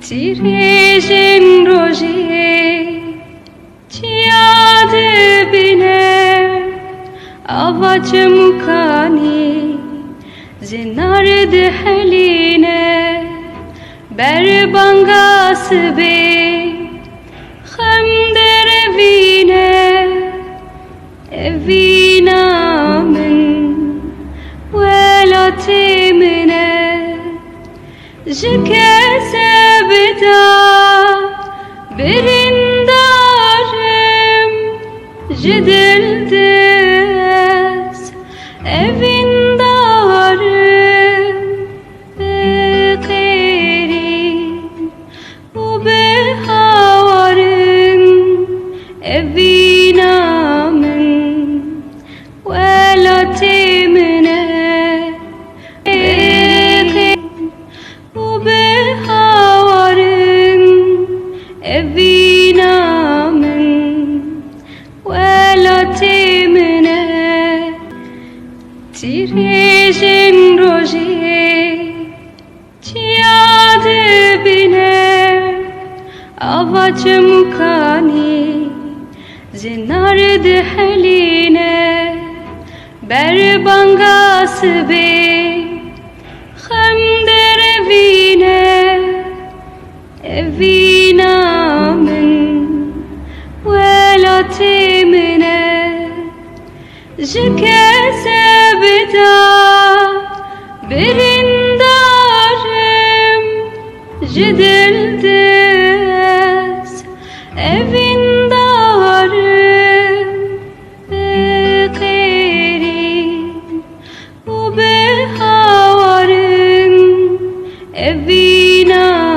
Tirejin roje Ciad bine Avac mukani Zinard heline Berbangas be Khamder evine Evina min Velatimine Jikesebda Birindarım Cidildes Evindarım Bekirim Ubehavarım Evinamın Velatimine Evinamın velatimine Tirejin roje Ciad bine Avac mukani Zinard heline Berbangas be Khamder evine Evinamın velatimine Jikesebda Birindarım Cidildes